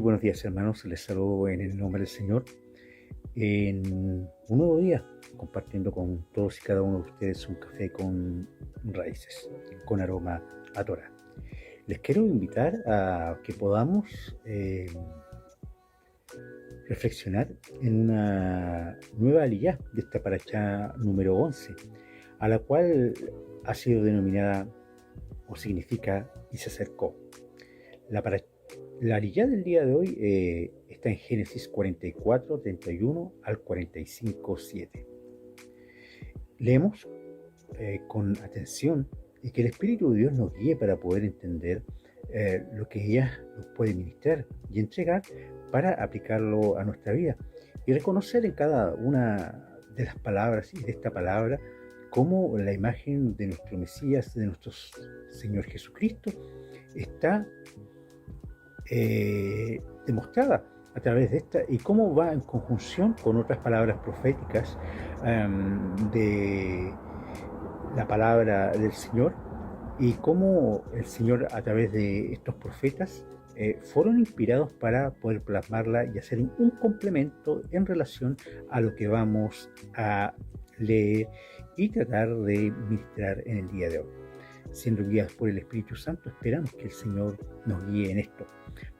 buenos días, hermanos. Les saludo en el nombre del Señor en un nuevo día, compartiendo con todos y cada uno de ustedes un café con raíces, con aroma a Torah. Les quiero invitar a que podamos reflexionar en una nueva aliyá de esta parashá número 11, a la cual ha sido denominada o significa y se acercó. La aliyá del día de hoy está en Génesis 44, 31 al 45, 7. Leemos con atención y que el Espíritu de Dios nos guíe para poder entender lo que ella nos puede ministrar y entregar para aplicarlo a nuestra vida y reconocer en cada una de las palabras y de esta palabra cómo la imagen de nuestro Mesías, de nuestro Señor Jesucristo, está demostrada a través de esta y cómo va en conjunción con otras palabras proféticas de la palabra del Señor, y cómo el Señor a través de estos profetas fueron inspirados para poder plasmarla y hacer un complemento en relación a lo que vamos a leer y tratar de ministrar en el día de hoy. Siendo guiados por el Espíritu Santo, esperamos que el Señor nos guíe en esto.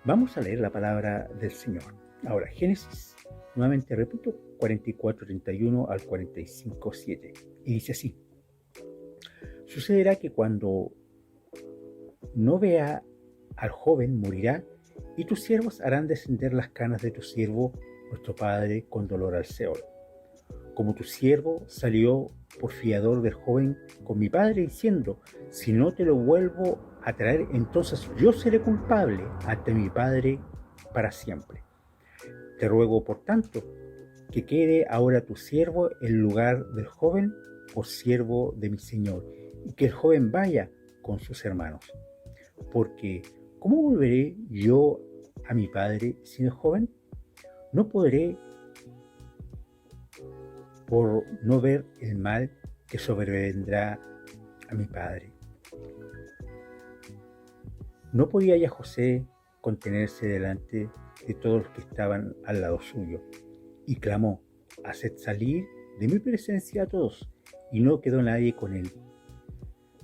Vamos a leer la palabra del Señor. Ahora, Génesis, nuevamente repito, 44, 31 al 45, 7. Y dice así: sucederá que cuando no vea al joven, morirá, y tus siervos harán descender las canas de tu siervo, nuestro padre, con dolor al Seol. Como tu siervo salió por fiador del joven con mi padre, diciendo: si no te lo vuelvo a traer, entonces yo seré culpable ante mi padre para siempre. Te ruego, por tanto, que quede ahora tu siervo en lugar del joven por siervo de mi señor, y que el joven vaya con sus hermanos. Porque, ¿cómo volveré yo a mi padre sin el joven? No podré, por no ver el mal que sobrevendrá a mi padre. No podía ya José contenerse delante de todos los que estaban al lado suyo, y clamó: haced salir de mi presencia a todos. Y no quedó nadie con él,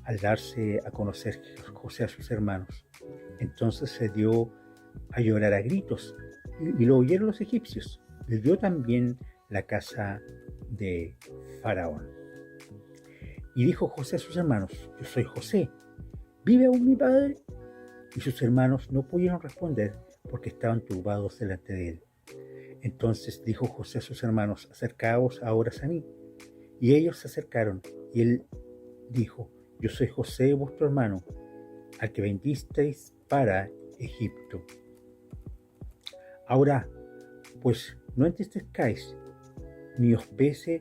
al darse a conocer José a sus hermanos. Entonces se dio a llorar a gritos, y lo oyeron los egipcios. Le dio también la casa de Faraón. Y dijo José a sus hermanos: yo soy José, ¿vive aún mi padre? Y sus hermanos no pudieron responder, porque estaban turbados delante de él. Entonces dijo José a sus hermanos: acercaos ahora a mí. Y ellos se acercaron, y él dijo: yo soy José, vuestro hermano, al que vendisteis para Egipto. Ahora, pues, no entristezcáis, ni os pese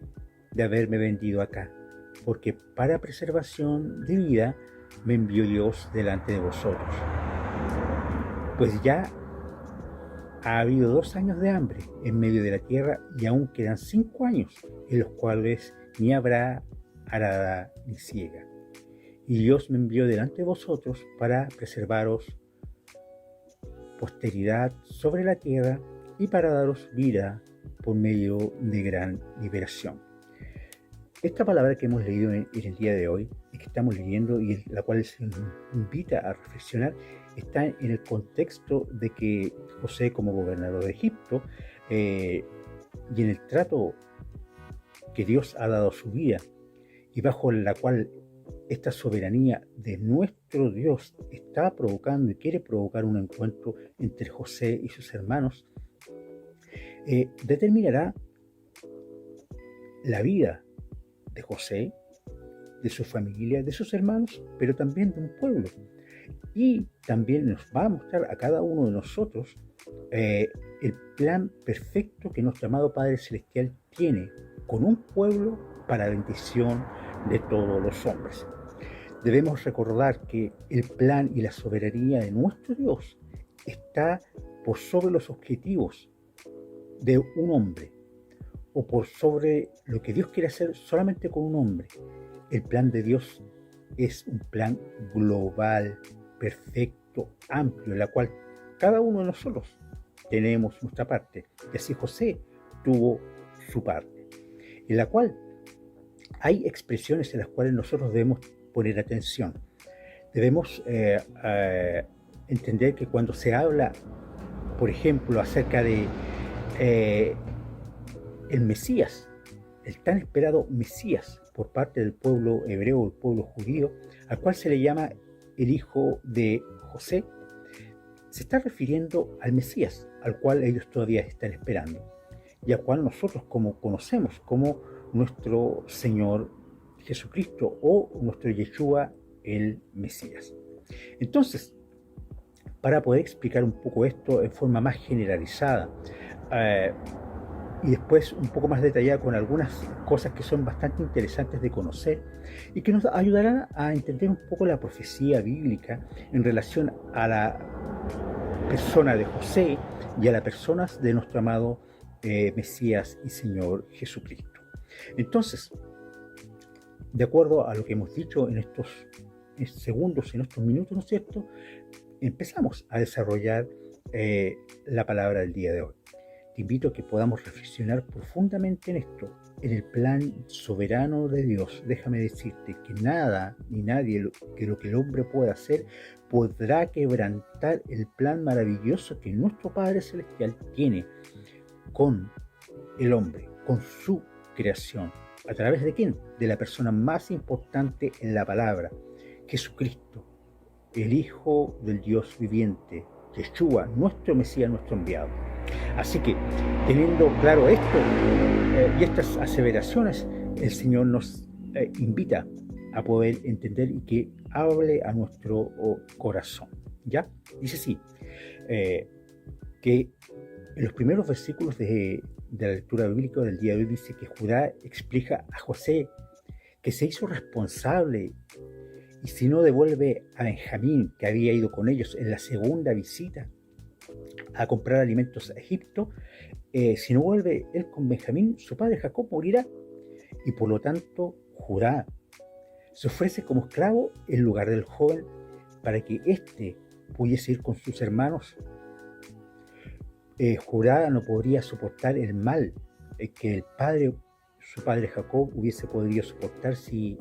de haberme vendido acá, porque para preservación de vida me envió Dios delante de vosotros. Pues ya ha habido 2 años de hambre en medio de la tierra, y aún quedan 5 años, en los cuales ni habrá arada ni siega. Y Dios me envió delante de vosotros para preservaros posteridad sobre la tierra y para daros vida por medio de gran liberación. Esta palabra que hemos leído en el día de hoy y que estamos leyendo, y la cual se nos invita a reflexionar, está en el contexto de que José, como gobernador de Egipto, y en el trato que Dios ha dado a su vida, y bajo la cual esta soberanía de nuestro Dios está provocando y quiere provocar un encuentro entre José y sus hermanos, determinará la vida de José, de su familia, de sus hermanos, pero también de un pueblo. Y también nos va a mostrar a cada uno de nosotros el plan perfecto que nuestro amado Padre Celestial tiene con un pueblo para bendición de todos los hombres. Debemos recordar que el plan y la soberanía de nuestro Dios está por sobre los objetivos de un hombre, o por sobre lo que Dios quiere hacer solamente con un hombre. El plan de Dios es un plan global, perfecto, amplio, en la cual cada uno de nosotros tenemos nuestra parte. Y así José tuvo su parte, en la cual hay expresiones en las cuales nosotros debemos poner atención. Debemos entender que cuando se habla, por ejemplo, acerca de el Mesías, el tan esperado Mesías por parte del pueblo hebreo, el pueblo judío, al cual se le llama el hijo de José, se está refiriendo al Mesías, al cual ellos todavía están esperando, y al cual nosotros como conocemos como nuestro Señor Jesucristo o nuestro Yeshua, el Mesías. Entonces, para poder explicar un poco esto en forma más generalizada, y después un poco más detallada con algunas cosas que son bastante interesantes de conocer y que nos ayudarán a entender un poco la profecía bíblica en relación a la persona de José y a las personas de nuestro amado Mesías y Señor Jesucristo. Entonces, de acuerdo a lo que hemos dicho en estos segundos, en estos minutos, ¿no es cierto?, empezamos a desarrollar la palabra del día de hoy. Te invito a que podamos reflexionar profundamente en esto, en el plan soberano de Dios. Déjame decirte que nada ni nadie que lo que el hombre pueda hacer podrá quebrantar el plan maravilloso que nuestro Padre Celestial tiene con el hombre, con su creación. ¿A través de quién? De la persona más importante en la palabra, Jesucristo, el Hijo del Dios viviente, Yeshua, nuestro Mesías, nuestro enviado. Así que, teniendo claro esto y estas aseveraciones, el Señor nos invita a poder entender y que hable a nuestro corazón. ¿Ya? Dice así, que en los primeros versículos de la lectura bíblica del día de hoy dice que Judá explica a José que se hizo responsable y si no devuelve a Benjamín, que había ido con ellos en la segunda visita a comprar alimentos a Egipto, si no vuelve él con Benjamín, su padre Jacob morirá, y por lo tanto Judá se ofrece como esclavo en lugar del joven para que éste pudiese ir con sus hermanos. Judá no podría soportar el mal que su padre Jacob hubiese podido soportar si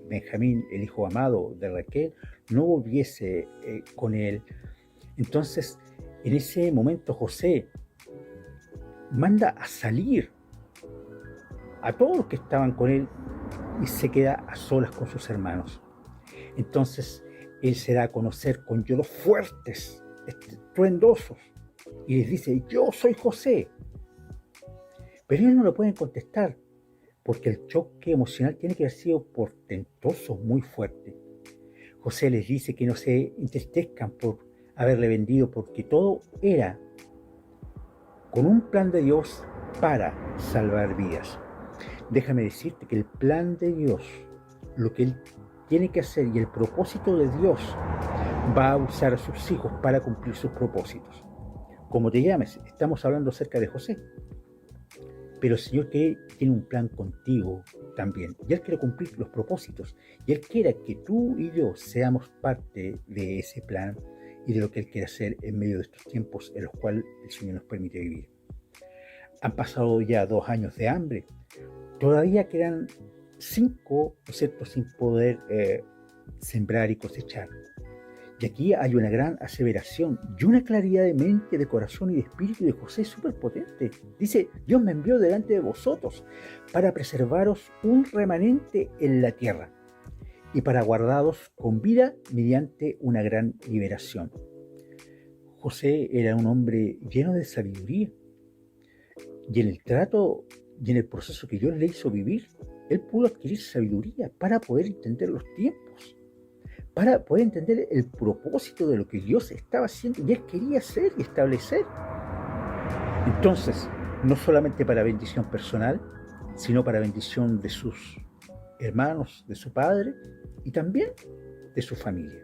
Benjamín, el hijo amado de Raquel, no volviese con él. Entonces, en ese momento José manda a salir a todos los que estaban con él y se queda a solas con sus hermanos. Entonces, él se da a conocer con lloros fuertes, estruendosos, y les dice: yo soy José. Pero ellos no lo pueden contestar, porque el choque emocional tiene que haber sido portentoso, muy fuerte. José les dice que no se entristezcan por haberle vendido, porque todo era con un plan de Dios para salvar vidas. Déjame decirte que el plan de Dios, lo que Él tiene que hacer y el propósito de Dios, va a usar a sus hijos para cumplir sus propósitos. Como te llames, estamos hablando acerca de José. Pero el Señor tiene un plan contigo también. Y Él quiere cumplir los propósitos. Y Él quiere que tú y yo seamos parte de ese plan y de lo que Él quiere hacer en medio de estos tiempos en los cuales el Señor nos permite vivir. Han pasado ya 2 años de hambre. Todavía quedan 5, ¿no es cierto?, sin poder sembrar y cosechar. Y aquí hay una gran aseveración y una claridad de mente, de corazón y de espíritu de José súper potente. Dice: Dios me envió delante de vosotros para preservaros un remanente en la tierra y para guardaros con vida mediante una gran liberación. José era un hombre lleno de sabiduría, y en el trato y en el proceso que Dios le hizo vivir, él pudo adquirir sabiduría para poder entender los tiempos, para poder entender el propósito de lo que Dios estaba haciendo y Él quería hacer y establecer. Entonces, no solamente para bendición personal, sino para bendición de sus hermanos, de su padre y también de su familia,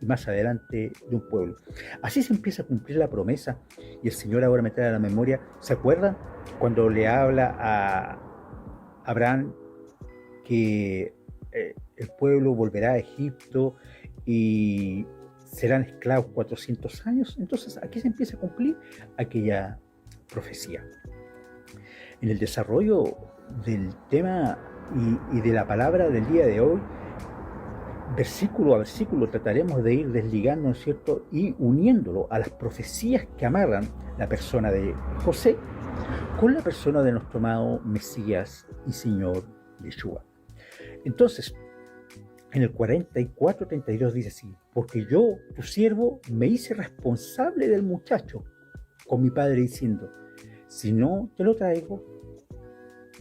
y más adelante de un pueblo. Así se empieza a cumplir la promesa, y el Señor ahora me trae a la memoria, ¿se acuerdan cuando le habla a Abraham que el pueblo volverá a Egipto y serán esclavos 400 años. Entonces aquí se empieza a cumplir aquella profecía. En el desarrollo del tema y de la palabra del día de hoy, versículo a versículo trataremos de ir desligando, ¿no es cierto?, y uniéndolo a las profecías que amarran la persona de José con la persona de nuestro amado Mesías y Señor Yeshua. Entonces, en el 44:32 dice así: porque yo, tu siervo, me hice responsable del muchacho con mi padre, diciendo, si no te lo traigo,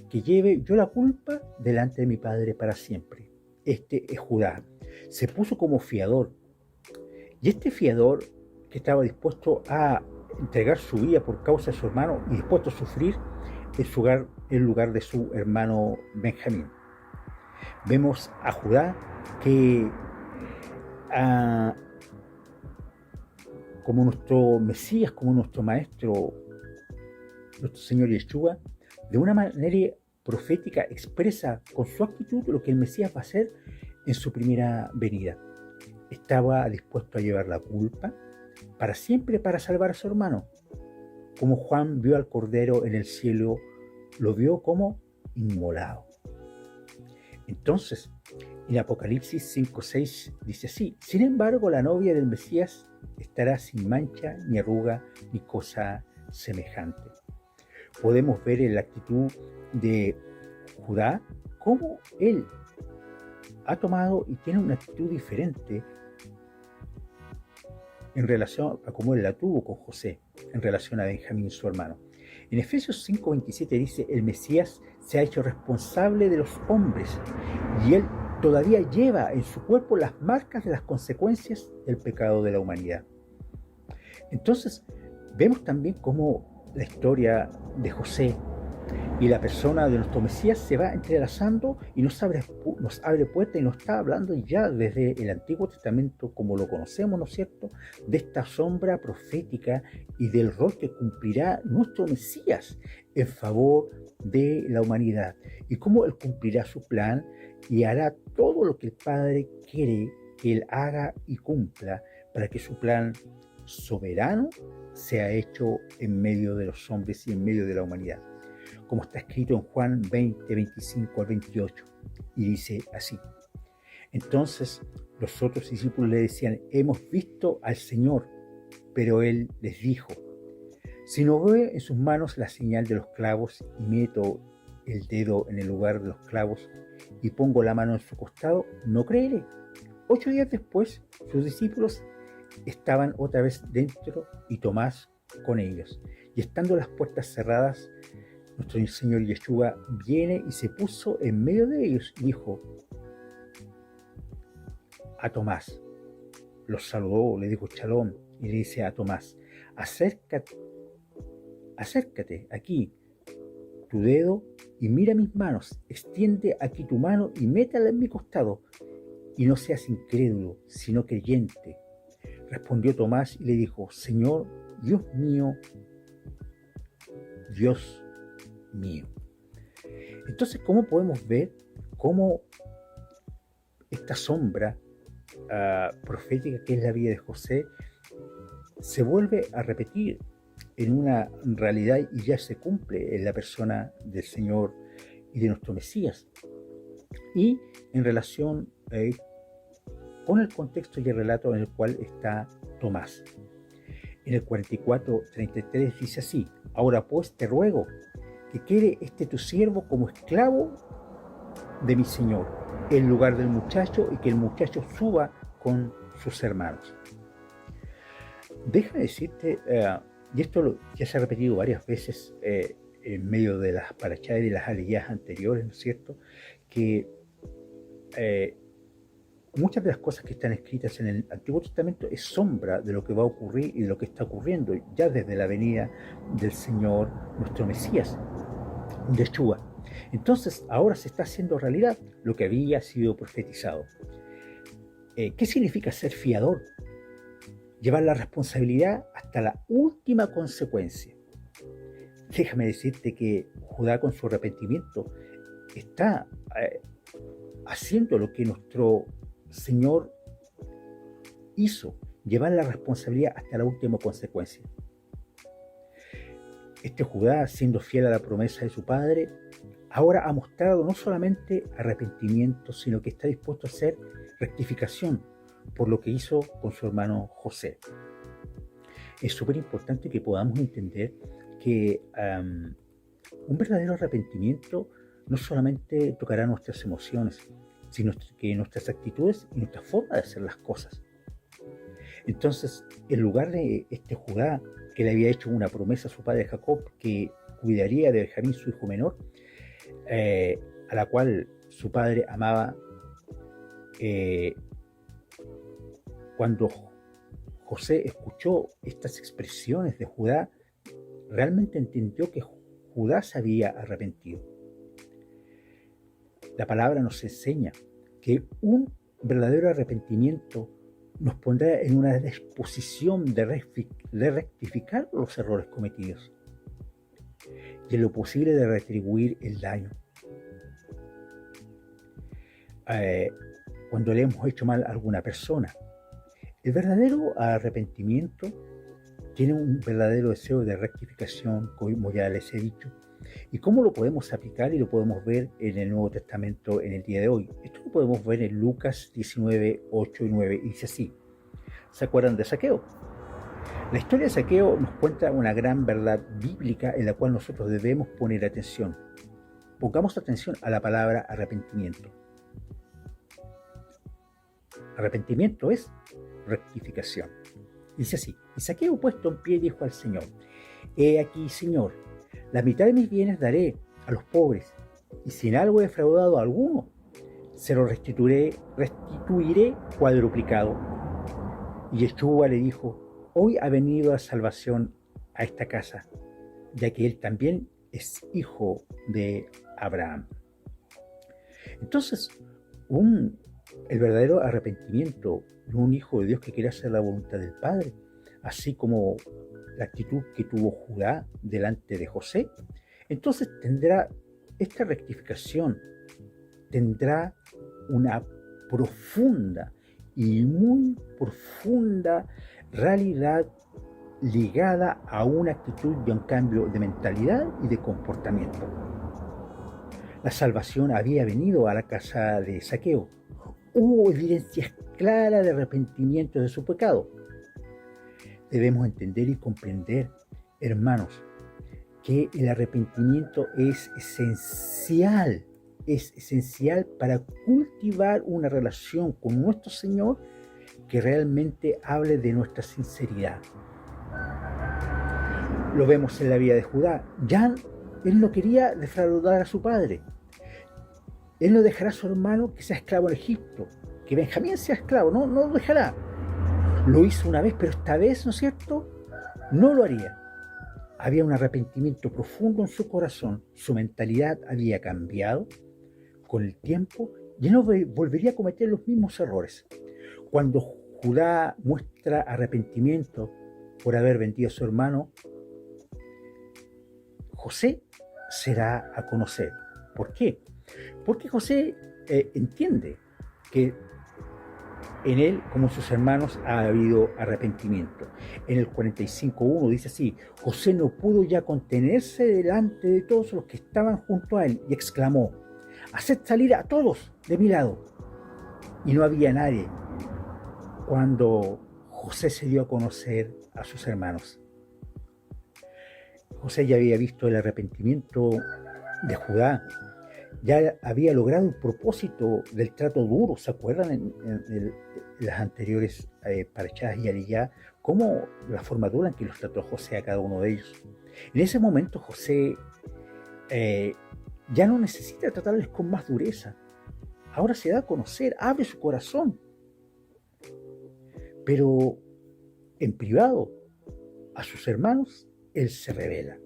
que lleve yo la culpa delante de mi padre para siempre. Este es Judá. Se puso como fiador. Y este fiador, que estaba dispuesto a entregar su vida por causa de su hermano y dispuesto a sufrir en lugar de su hermano Benjamín. Vemos a Judá que, como nuestro Mesías, como nuestro Maestro, nuestro Señor Yeshua, de una manera profética expresa con su actitud lo que el Mesías va a hacer en su primera venida. Estaba dispuesto a llevar la culpa para siempre para salvar a su hermano. Como Juan vio al Cordero en el cielo, lo vio como inmolado. Entonces, en Apocalipsis 5:6 dice así: sin embargo, la novia del Mesías estará sin mancha, ni arruga, ni cosa semejante. Podemos ver en la actitud de Judá cómo él ha tomado y tiene una actitud diferente en relación a cómo él la tuvo con José, en relación a Benjamín, su hermano. En Efesios 5:27 dice: el Mesías se ha hecho responsable de los hombres y él todavía lleva en su cuerpo las marcas de las consecuencias del pecado de la humanidad. Entonces, vemos también cómo la historia de José y la persona de nuestro Mesías se va entrelazando y nos abre puertas, y nos está hablando ya desde el Antiguo Testamento, como lo conocemos, ¿no es cierto?, de esta sombra profética y del rol que cumplirá nuestro Mesías en favor de la humanidad, y cómo él cumplirá su plan y hará todo lo que el Padre quiere que él haga y cumpla para que su plan soberano sea hecho en medio de los hombres y en medio de la humanidad, como está escrito en Juan 20:25-28, y dice así: entonces los otros discípulos le decían, hemos visto al Señor, pero él les dijo, si no veo en sus manos la señal de los clavos y meto el dedo en el lugar de los clavos y pongo la mano en su costado, no creeré. 8 días después, sus discípulos estaban otra vez dentro y Tomás con ellos, y estando las puertas cerradas, nuestro Señor Yeshua viene y se puso en medio de ellos y dijo a Tomás, los saludó, le dijo Shalom, y le dice a Tomás, acércate aquí tu dedo y mira mis manos, extiende aquí tu mano y métela en mi costado, y no seas incrédulo, sino creyente. Respondió Tomás y le dijo, Señor, Dios mío, Dios mío. Entonces, ¿cómo podemos ver cómo esta sombra profética que es la vida de José se vuelve a repetir en una realidad y ya se cumple en la persona del Señor y de nuestro Mesías? Y en relación con el contexto y el relato en el cual está Tomás. En el 44:33 dice así, ahora pues te ruego que quede tu siervo como esclavo de mi Señor, en lugar del muchacho, y que el muchacho suba con sus hermanos. Déjame decirte, y esto ya se ha repetido varias veces en medio de las parachadas y de las aleyadas anteriores, ¿no es cierto?, que muchas de las cosas que están escritas en el Antiguo Testamento es sombra de lo que va a ocurrir y de lo que está ocurriendo ya desde la venida del Señor, nuestro Mesías, Yeshua. Entonces, ahora se está haciendo realidad lo que había sido profetizado. ¿Qué significa ser fiador? Llevar la responsabilidad hasta la última consecuencia. Déjame decirte que Judá, con su arrepentimiento, está haciendo lo que nuestro Señor hizo, llevar la responsabilidad hasta la última consecuencia. Este Judá, siendo fiel a la promesa de su padre, ahora ha mostrado no solamente arrepentimiento, sino que está dispuesto a hacer rectificación por lo que hizo con su hermano José. Es súper importante que podamos entender que un verdadero arrepentimiento no solamente tocará nuestras emociones, sino que nuestras actitudes y nuestra forma de hacer las cosas. Entonces, en lugar de este Judá, que le había hecho una promesa a su padre Jacob, que cuidaría de Benjamín, su hijo menor, a la cual su padre amaba, cuando José escuchó estas expresiones de Judá, realmente entendió que Judá se había arrepentido. La palabra nos enseña que un verdadero arrepentimiento nos pondrá en una disposición de rectificar los errores cometidos y en lo posible de retribuir el daño. Cuando le hemos hecho mal a alguna persona, el verdadero arrepentimiento tiene un verdadero deseo de rectificación, como ya les he dicho. ¿Y cómo lo podemos aplicar? Y lo podemos ver en el Nuevo Testamento en el día de hoy. Esto lo podemos ver en Lucas 19, 8 y 9, y dice así. ¿Se acuerdan de Zaqueo? La historia de Zaqueo nos cuenta una gran verdad bíblica en la cual nosotros debemos poner atención. Pongamos atención a la palabra arrepentimiento. Arrepentimiento es rectificación. Dice así: y Zaqueo, puesto en pie, dijo al Señor: He aquí, Señor, la mitad de mis bienes daré a los pobres, y si en algo he defraudado a alguno, se lo restituiré cuadruplicado. Y Yeshua le dijo: Hoy ha venido la salvación a esta casa, ya que él también es hijo de Abraham. Entonces, el verdadero arrepentimiento de un hijo de Dios que quiere hacer la voluntad del Padre, así como la actitud que tuvo Judá delante de José, entonces tendrá esta rectificación, tendrá una profunda y muy profunda realidad ligada a una actitud y a un cambio de mentalidad y de comportamiento. La salvación había venido a la casa de Zaqueo. Hubo evidencias claras de arrepentimiento de su pecado. Debemos entender y comprender, hermanos, que el arrepentimiento es esencial para cultivar una relación con nuestro Señor que realmente hable de nuestra sinceridad. Lo vemos en la vida de Judá. Ya él no quería defraudar a su padre. Él no dejará a su hermano que sea esclavo en Egipto, que Benjamín sea esclavo, no lo dejará. Lo hizo una vez, pero esta vez, ¿no es cierto?, no lo haría. Había un arrepentimiento profundo en su corazón, su mentalidad había cambiado con el tiempo y no volvería a cometer los mismos errores. Cuando Judá muestra arrepentimiento por haber vendido a su hermano, José será a conocer. ¿Por qué? Porque José entiende que en él, como en sus hermanos, ha habido arrepentimiento. En el 45:1 dice así: José no pudo ya contenerse delante de todos los que estaban junto a él y exclamó: haced salir a todos de mi lado. Y no había nadie cuando José se dio a conocer a sus hermanos. José ya había visto el arrepentimiento de Judá, ya había logrado el propósito del trato duro. ¿Se acuerdan en las anteriores parachadas y aliyá cómo la forma dura en que los trató José a cada uno de ellos? En ese momento José ya no necesita tratarles con más dureza. Ahora se da a conocer, abre su corazón, pero en privado a sus hermanos él se revela.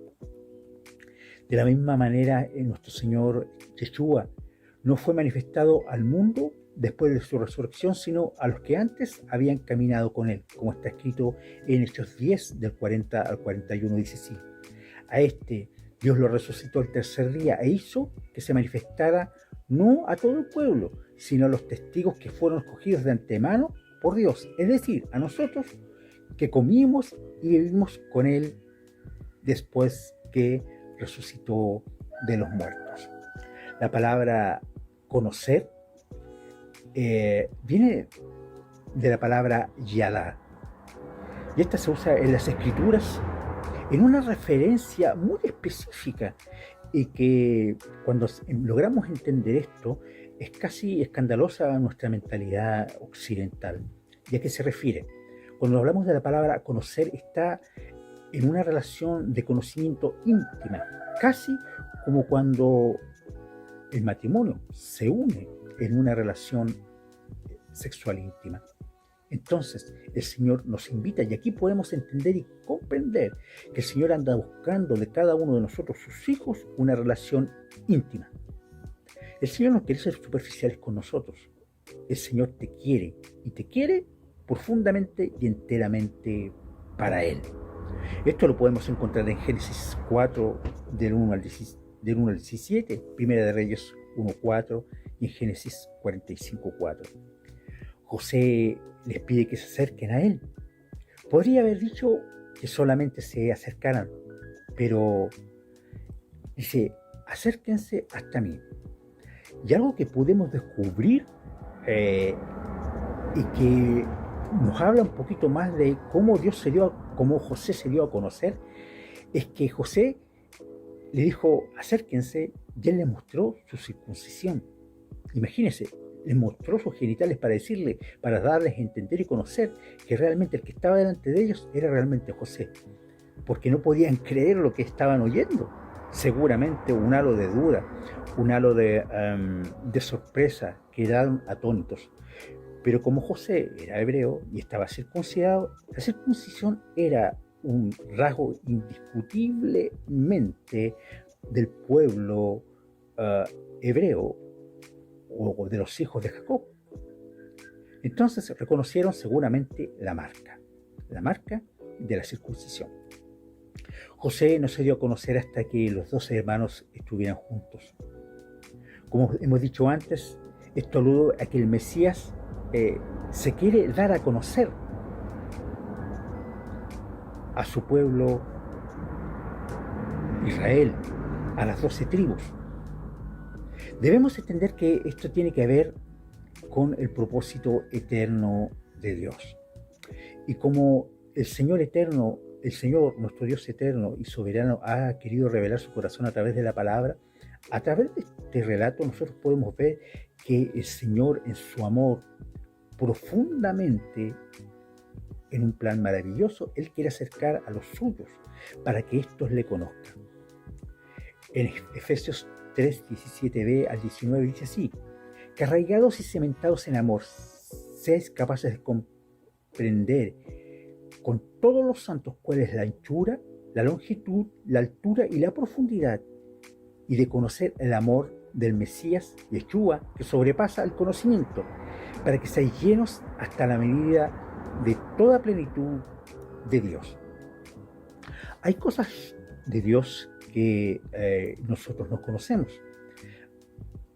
De la misma manera, nuestro Señor Yeshua no fue manifestado al mundo después de su resurrección, sino a los que antes habían caminado con él, como está escrito en Hechos 10, del 40 al 41, dice así: a este Dios lo resucitó el tercer día e hizo que se manifestara no a todo el pueblo, sino a los testigos que fueron escogidos de antemano por Dios, es decir, a nosotros que comimos y vivimos con Él después que resucitó de los muertos. La palabra conocer viene de la palabra yadá, y esta se usa en las escrituras en una referencia muy específica, y que cuando logramos entender esto es casi escandalosa nuestra mentalidad occidental. ¿Y a qué se refiere? Cuando hablamos de la palabra conocer, está en una relación de conocimiento íntima, casi como cuando el matrimonio se une en una relación sexual íntima. Entonces el Señor nos invita, y aquí podemos entender y comprender que el Señor anda buscando de cada uno de nosotros, sus hijos, una relación íntima. El Señor no quiere ser superficiales con nosotros. El Señor te quiere, y te quiere profundamente y enteramente para Él. Esto lo podemos encontrar en Génesis 4, del 1 al 17, Primera de Reyes 1:4 y en Génesis 45:4. José les pide que se acerquen a él. Podría haber dicho que solamente se acercaran, pero dice, acérquense hasta mí. Y algo que podemos descubrir y que nos habla un poquito más de cómo cómo José se dio a conocer, es que José le dijo, acérquense, y él le mostró su circuncisión. Imagínense, les mostró sus genitales para darles a entender y conocer que realmente el que estaba delante de ellos era realmente José, porque no podían creer lo que estaban oyendo. Seguramente un halo de duda, un halo de sorpresa, quedaron atónitos. Pero como José era hebreo y estaba circuncidado, la circuncisión era un rasgo indiscutiblemente del pueblo hebreo, o de los hijos de Jacob. Entonces reconocieron seguramente la marca de la circuncisión. José no se dio a conocer hasta que los 12 hermanos estuvieran juntos. Como hemos dicho antes, esto alude a que el Mesías se quiere dar a conocer a su pueblo Israel, a las 12 tribus. Debemos entender que esto tiene que ver con el propósito eterno de Dios. Y como el Señor eterno, el Señor, nuestro Dios eterno y soberano, ha querido revelar su corazón a través de la palabra, a través de este relato nosotros podemos ver que el Señor, en su amor, profundamente, en un plan maravilloso, Él quiere acercar a los suyos para que éstos le conozcan. En Efesios 3, 17b al 19 dice así, que arraigados y cementados en amor, seáis capaces de comprender con todos los santos cuál es la anchura, la longitud, la altura y la profundidad, y de conocer el amor del Mesías, Yeshua, que sobrepasa el conocimiento, para que seáis llenos hasta la medida de toda plenitud de Dios. Hay cosas de Dios que nosotros no conocemos.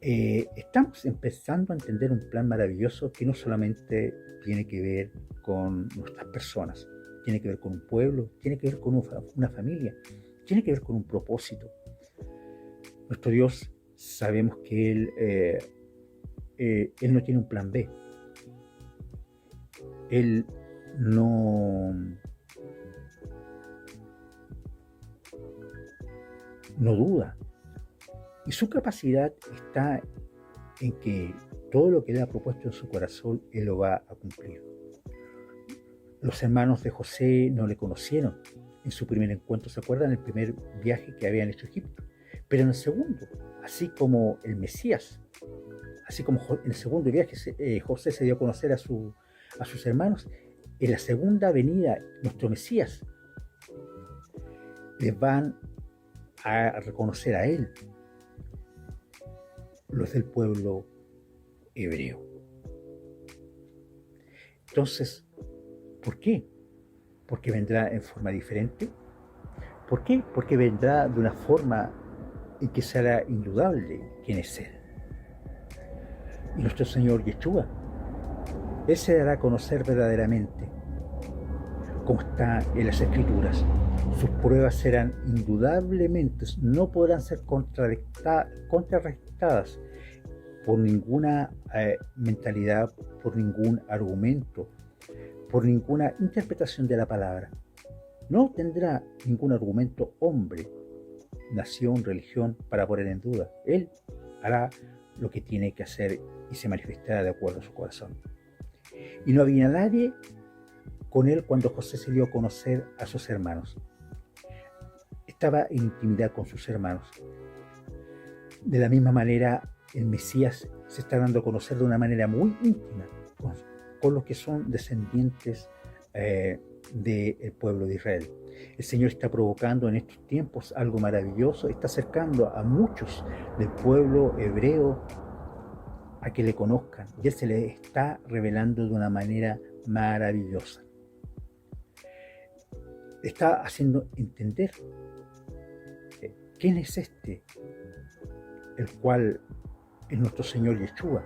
Estamos empezando a entender un plan maravilloso que no solamente tiene que ver con nuestras personas, tiene que ver con un pueblo, tiene que ver con una familia, tiene que ver con un propósito. Nuestro Dios, sabemos que Él no tiene un plan B. Él no duda. Y su capacidad está en que todo lo que Él ha propuesto en su corazón, Él lo va a cumplir. Los hermanos de José no le conocieron en su primer encuentro, ¿se acuerdan? El primer viaje que habían hecho a Egipto. Pero en el segundo, así como el Mesías, así como en el segundo viaje José se dio a conocer a sus hermanos, en la segunda venida, nuestro Mesías, les van a reconocer a Él, los del pueblo hebreo. Entonces, ¿por qué? Porque vendrá en forma diferente. ¿Por qué? Porque vendrá de una forma en que será indudable quién es Él. Y nuestro Señor Yeshua Él se dará a conocer verdaderamente, como está en las Escrituras. Sus pruebas serán indudablemente, no podrán ser contrarrestadas por ninguna mentalidad, por ningún argumento, por ninguna interpretación de la palabra. No tendrá ningún argumento hombre, nación, religión para poner en duda. Él hará lo que tiene que hacer y se manifestará de acuerdo a su corazón. Y no había nadie con él cuando José se dio a conocer a sus hermanos. Estaba en intimidad con sus hermanos. De la misma manera, el Mesías se está dando a conocer de una manera muy íntima con los que son descendientes del pueblo de Israel. El Señor está provocando en estos tiempos algo maravilloso, está acercando a muchos del pueblo hebreo a que le conozcan, y Él se les está revelando de una manera maravillosa. Está haciendo entender quién es este, el cual es nuestro Señor Yeshua,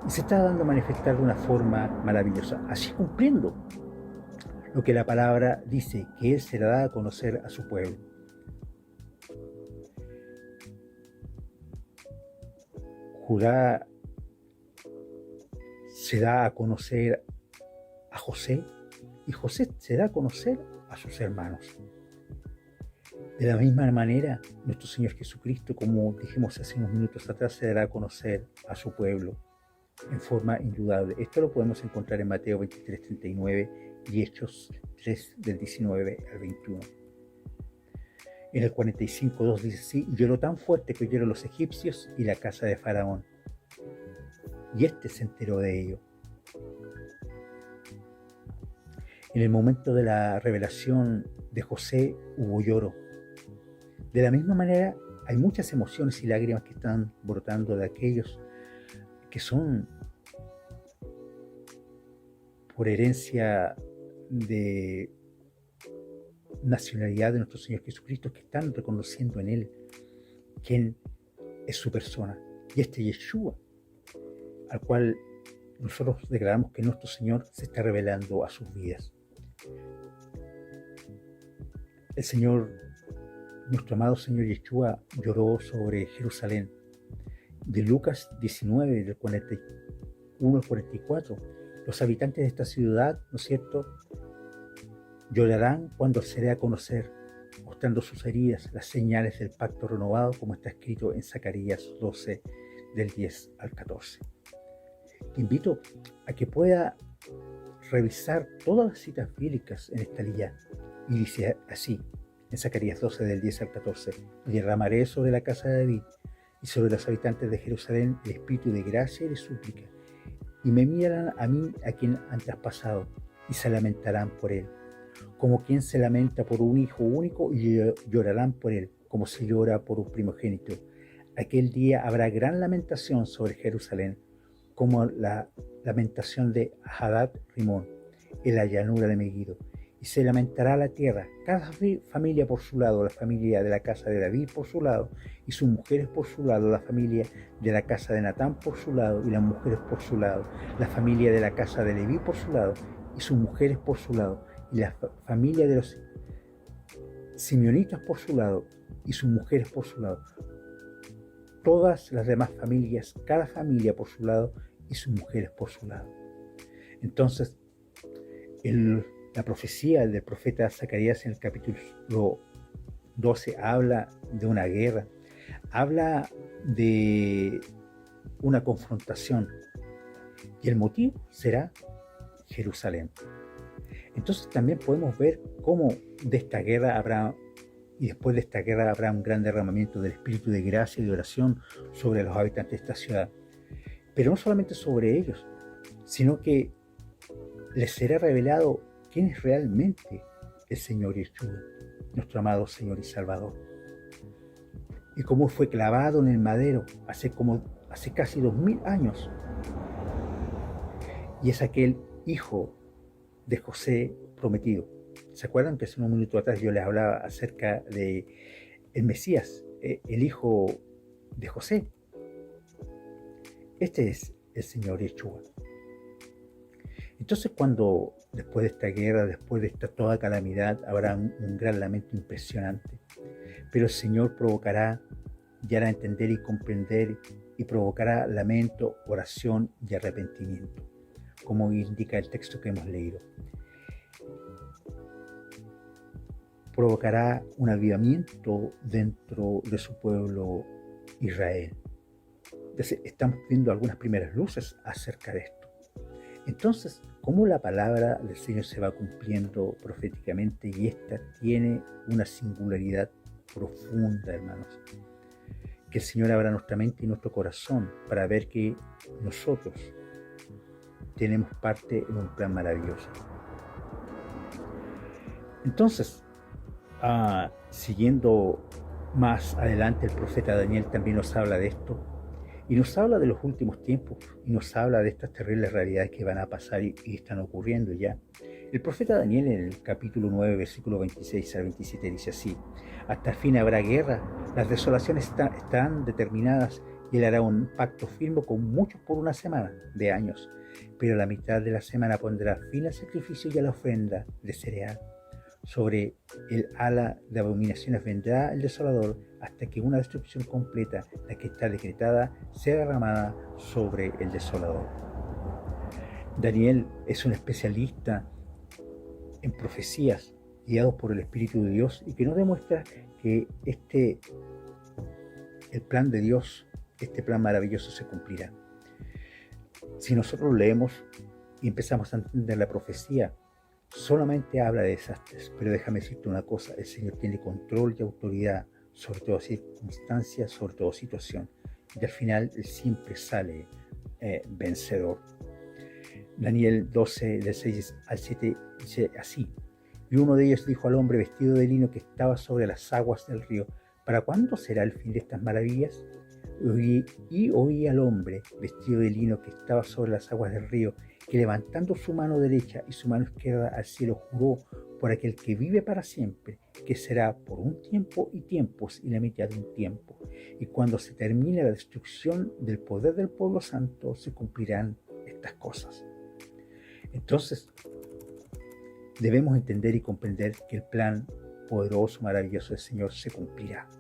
y se está dando a manifestar de una forma maravillosa, así cumpliendo lo que la palabra dice, que Él se la da a conocer a su pueblo. Judá se da a conocer a José, y José se da a conocer a sus hermanos. De la misma manera, nuestro Señor Jesucristo, como dijimos hace unos minutos atrás, se dará a conocer a su pueblo en forma indudable. Esto lo podemos encontrar en Mateo 23:39 y Hechos 3, del 19 al 21. En el 45:2 dice así: y lloró tan fuerte que oyeron los egipcios y la casa de Faraón. Y este se enteró de ello. En el momento de la revelación de José hubo lloro. De la misma manera, hay muchas emociones y lágrimas que están brotando de aquellos que son por herencia de nacionalidad de nuestro Señor Jesucristo, que están reconociendo en Él quién es su persona. Y este Yeshua, al cual nosotros declaramos que nuestro Señor se está revelando a sus vidas. El Señor, nuestro amado Señor Yeshua, lloró sobre Jerusalén. De Lucas 19, del 41 al 44, los habitantes de esta ciudad, ¿no es cierto?, llorarán cuando se dé a conocer, mostrando sus heridas, las señales del pacto renovado, como está escrito en Zacarías 12, del 10 al 14. Te invito a que pueda revisar todas las citas bíblicas en esta línea. Y dice así, en Zacarías 12, del 10 al 14: y derramaré sobre la casa de David y sobre los habitantes de Jerusalén el espíritu de gracia y de súplica, y me mirarán a mí, a quien han traspasado, y se lamentarán por él, como quien se lamenta por un hijo único, y llorarán por él, como se llora por un primogénito. Aquel día habrá gran lamentación sobre Jerusalén, como la lamentación de Hadad Rimón en la llanura de Megiddo, y se lamentará la tierra, cada familia por su lado, la familia de la casa de David por su lado, y sus mujeres por su lado, la familia de la casa de Natán por su lado, y las mujeres por su lado, la familia de la casa de Leví por su lado, y sus mujeres por su lado, y la familia de los simeonitas por su lado, y sus mujeres por su lado. Todas las demás familias, cada familia por su lado, y sus mujeres por su lado. Entonces, la profecía del profeta Zacarías en el capítulo 12 habla de una guerra, habla de una confrontación, y el motivo será Jerusalén. Entonces también podemos ver cómo de esta guerra habrá, y después de esta guerra habrá un gran derramamiento del espíritu de gracia y de oración sobre los habitantes de esta ciudad. Pero no solamente sobre ellos, sino que les será revelado quién es realmente el Señor Yeshua, nuestro amado Señor y Salvador. Y cómo fue clavado en el madero hace casi 2000 años. Y es aquel hijo de José prometido. ¿Se acuerdan que hace unos minutos atrás yo les hablaba acerca de el Mesías, el hijo de José? Este es el Señor Yeshua. Entonces cuando después de esta guerra, después de esta toda calamidad, habrá un gran lamento impresionante. Pero el Señor provocará y hará entender y comprender y provocará lamento, oración y arrepentimiento, como indica el texto que hemos leído. Provocará un avivamiento dentro de su pueblo Israel. Estamos viendo algunas primeras luces acerca de esto. Entonces, ¿cómo la palabra del Señor se va cumpliendo proféticamente? Y esta tiene una singularidad profunda, hermanos. Que el Señor abra nuestra mente y nuestro corazón para ver que nosotros tenemos parte en un plan maravilloso. Entonces, siguiendo más adelante, el profeta Daniel también nos habla de esto, y nos habla de los últimos tiempos, y nos habla de estas terribles realidades que van a pasar y están ocurriendo ya. El profeta Daniel en el capítulo 9, versículo 26 al 27 dice así: hasta el fin habrá guerra, las desolaciones estarán determinadas, y él hará un pacto firme con muchos por una semana de años, pero la mitad de la semana pondrá fin al sacrificio y a la ofrenda de cereal. Sobre el ala de abominaciones vendrá el desolador, hasta que una destrucción completa, la que está decretada, sea derramada sobre el desolador. Daniel es un especialista en profecías guiados por el Espíritu de Dios, y que nos demuestra que el plan de Dios, este plan maravilloso, se cumplirá. Si nosotros leemos y empezamos a entender la profecía, solamente habla de desastres, pero déjame decirte una cosa: el Señor tiene control y autoridad sobre toda circunstancia, sobre toda situación, y al final Él siempre sale vencedor. Daniel 12, del 6 al 7 dice así: y uno de ellos dijo al hombre vestido de lino que estaba sobre las aguas del río: ¿para cuándo será el fin de estas maravillas? Y oí al hombre vestido de lino que estaba sobre las aguas del río, que levantando su mano derecha y su mano izquierda al cielo, juró por aquel que vive para siempre, que será por un tiempo y tiempos y la mitad de un tiempo. Y cuando se termine la destrucción del poder del pueblo santo, se cumplirán estas cosas. Entonces, debemos entender y comprender que el plan poderoso, maravilloso del Señor se cumplirá.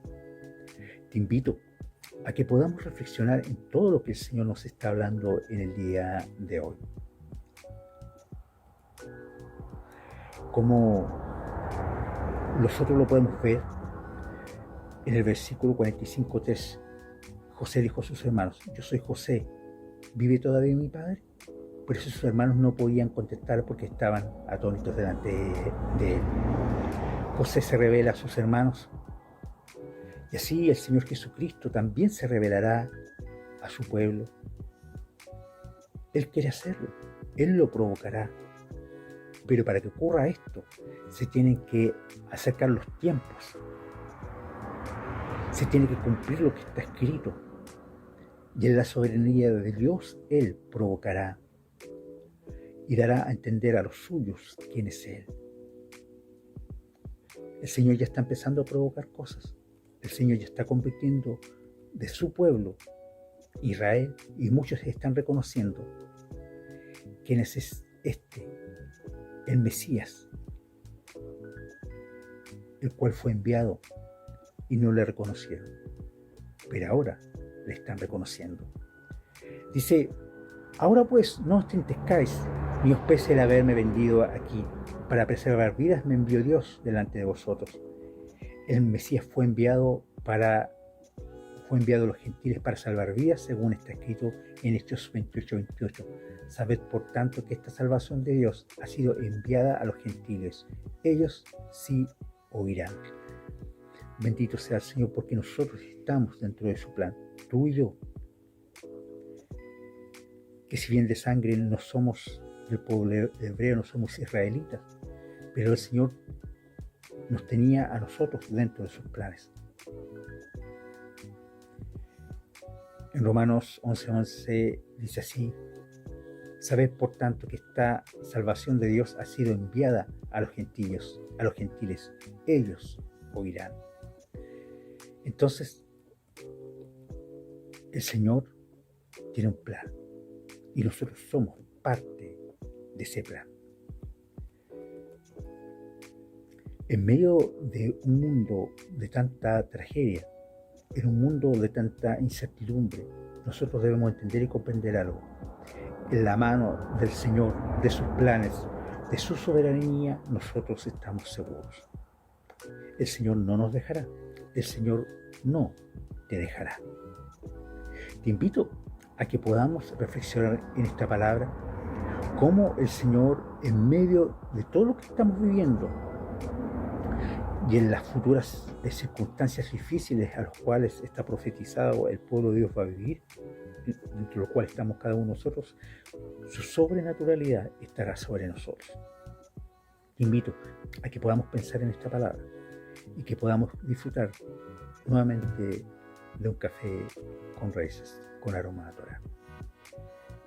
Te invito a que podamos reflexionar en todo lo que el Señor nos está hablando en el día de hoy. Como nosotros lo podemos ver en el versículo 45:3. José dijo a sus hermanos: yo soy José, ¿vive todavía mi padre? Por eso sus hermanos no podían contestar, porque estaban atónitos delante de él. José se revela a sus hermanos, y así el Señor Jesucristo también se revelará a su pueblo. Él quiere hacerlo, Él lo provocará. Pero para que ocurra esto, se tienen que acercar los tiempos, se tiene que cumplir lo que está escrito, y en la soberanía de Dios Él provocará y dará a entender a los suyos quién es Él. El Señor ya está empezando a provocar cosas. El Señor ya está convirtiendo de su pueblo, Israel, y muchos están reconociendo quién es el Mesías, el cual fue enviado, y no le reconocieron, pero ahora le están reconociendo. Dice: ahora pues no os entristezcáis, ni os pese el haberme vendido aquí. Para preservar vidas me envió Dios delante de vosotros. El Mesías fue enviado a los gentiles para salvar vidas, según está escrito en Hechos 28:28. Sabed por tanto que esta salvación de Dios ha sido enviada a los gentiles. Ellos sí oirán. Bendito sea el Señor, porque nosotros estamos dentro de su plan, tú y yo. Que si bien de sangre no somos del pueblo hebreo, no somos israelitas, pero el Señor nos tenía a nosotros dentro de sus planes. En Romanos 11:11 dice así: sabed por tanto que esta salvación de Dios ha sido enviada a los gentiles, ellos oirán. Entonces, el Señor tiene un plan, y nosotros somos parte ese plan. En medio de un mundo de tanta tragedia, en un mundo de tanta incertidumbre, nosotros debemos entender y comprender algo. En la mano del Señor, de sus planes, de su soberanía, nosotros estamos seguros. El Señor no nos dejará. El Señor no te dejará. Te invito a que podamos reflexionar en esta palabra, cómo el Señor, en medio de todo lo que estamos viviendo y en las futuras circunstancias difíciles a las cuales está profetizado el pueblo de Dios va a vivir, dentro de lo cual estamos cada uno de nosotros, su sobrenaturalidad estará sobre nosotros. Te invito a que podamos pensar en esta palabra y que podamos disfrutar nuevamente de un café con raíces, con aroma a Torah.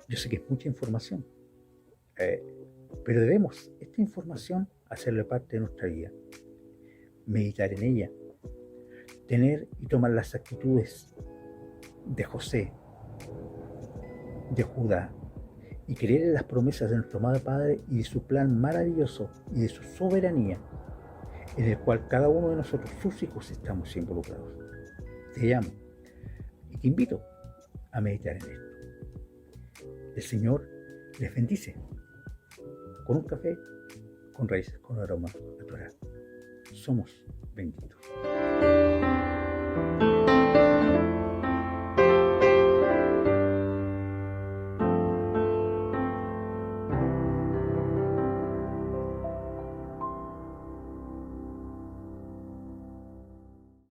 Yo sé que es mucha información, pero debemos esta información hacerle parte de nuestra vida, meditar en ella, tener y tomar las actitudes de José, de Judá, y creer en las promesas de nuestro amado Padre y de su plan maravilloso y de su soberanía, en el cual cada uno de nosotros, sus hijos, estamos involucrados. Te llamo y te invito a meditar en esto. El Señor les bendice con un café con raíces, con aroma a Torah. Somos benditos.